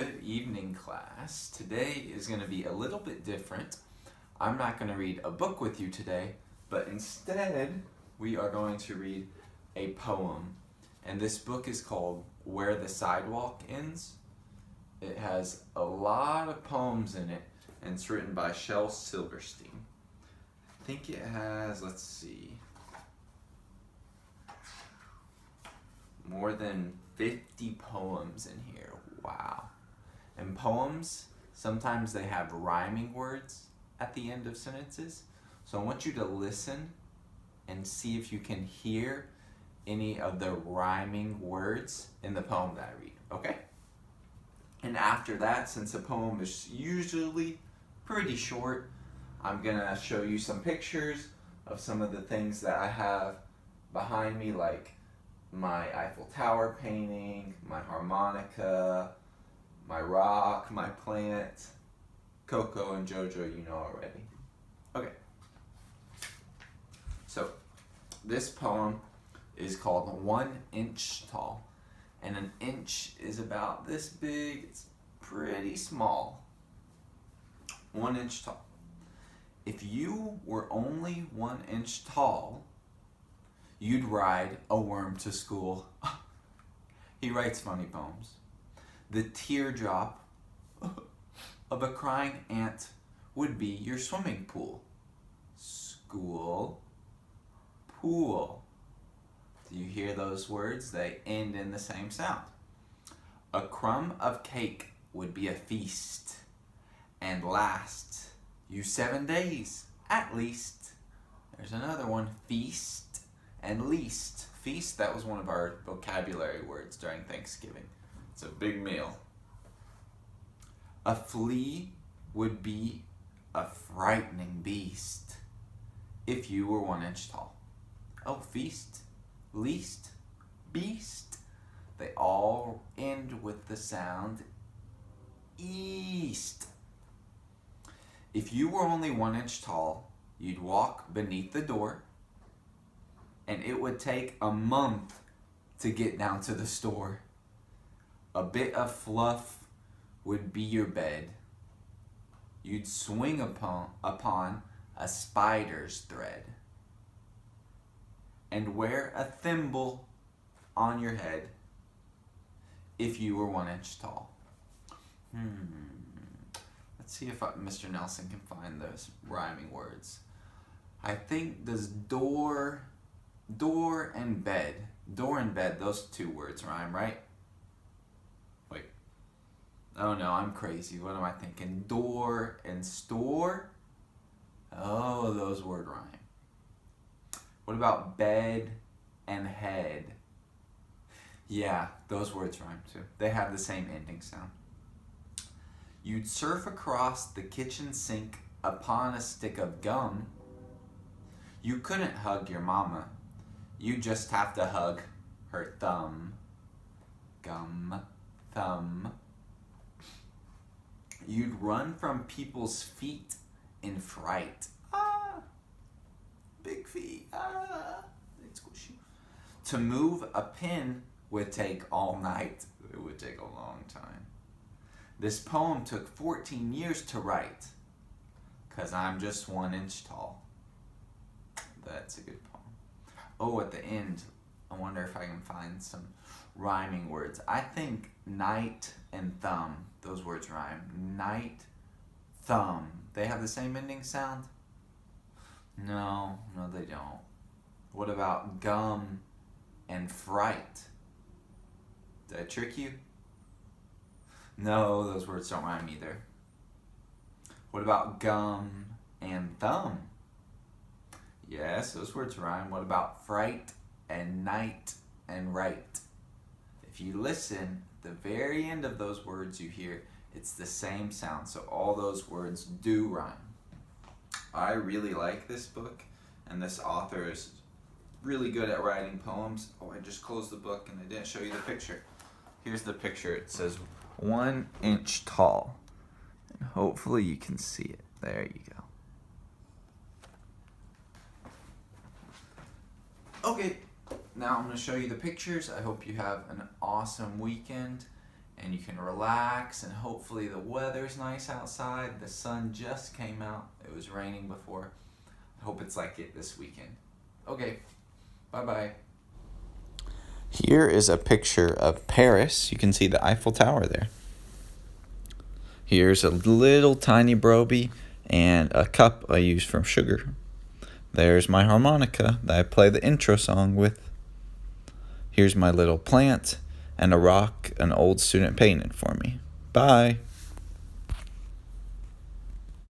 Good evening, class. Today is going to be a little bit different. I'm not going to read a book with you today, but instead we are going to read a poem. And this book is called Where the Sidewalk Ends. It has a lot of poems in it, and it's written by Shel Silverstein. I think it has, let's see, more than 50 poems in here. Wow. And poems, sometimes they have rhyming words at the end of sentences. So I want you to listen and see if you can hear any of the rhyming words in the poem that I read, okay? And after that, since a poem is usually pretty short, I'm gonna show you some pictures of some of the things that I have behind me, like my Eiffel Tower painting, my harmonica, my rock, my plant, Coco and Jojo, you know already. Okay. So, this poem is called 1 Inch Tall. And an inch is about this big, it's pretty small. 1 inch tall. If you were only 1 inch tall, you'd ride a worm to school. He writes funny poems. The teardrop of a crying ant would be your swimming pool. School, pool. Do you hear those words? They end in the same sound. A crumb of cake would be a feast and last you 7 days at least. There's another one, feast and least. Feast, that was one of our vocabulary words during Thanksgiving. It's a big meal. A flea would be a frightening beast if you were 1 inch tall. Oh, feast, least, beast. They all end with the sound east. If you were only 1 inch tall, you'd walk beneath the door, and it would take a month to get down to the store. A bit of fluff would be your bed. You'd swing upon a spider's thread and wear a thimble on your head if you were 1 inch tall. Let's see if Mr. Nelson can find those rhyming words. I think does door and bed. Door and bed, those two words rhyme, right? Wait. Oh no, I'm crazy. What am I thinking? Door and store? Oh, those words rhyme. What about bed and head? Yeah, those words rhyme too. They have the same ending sound. You'd surf across the kitchen sink upon a stick of gum. You couldn't hug your mama. You just have to hug her thumb. Gum, thumb. You'd run from people's feet in fright. Ah, big feet. Ah, it's squishy. To move a pin would take all night. It would take a long time. This poem took 14 years to write, 'cause I'm just 1 inch tall. That's a good poem. Oh, at the end, I wonder if I can find some rhyming words. I think night and thumb, those words rhyme. Night, thumb. They have the same ending sound? No, they don't. What about gum and fright? Did I trick you? No, those words don't rhyme either. What about gum and thumb? Yes, those words rhyme. What about fright and night and right? If you listen, at the very end of those words you hear, it's the same sound. So all those words do rhyme. I really like this book, and this author is really good at writing poems. Oh, I just closed the book and I didn't show you the picture. Here's the picture. It says 1 inch tall. And hopefully you can see it. There you go. Okay, now I'm going to show you the pictures. I hope you have an awesome weekend, and you can relax, and hopefully the weather's nice outside. The sun just came out. It was raining before. I hope it's like it this weekend. Okay, bye-bye. Here is a picture of Paris. You can see the Eiffel Tower there. Here's a little tiny Broby and a cup I use from sugar. There's my harmonica that I play the intro song with. Here's my little plant and a rock an old student painted for me. Bye.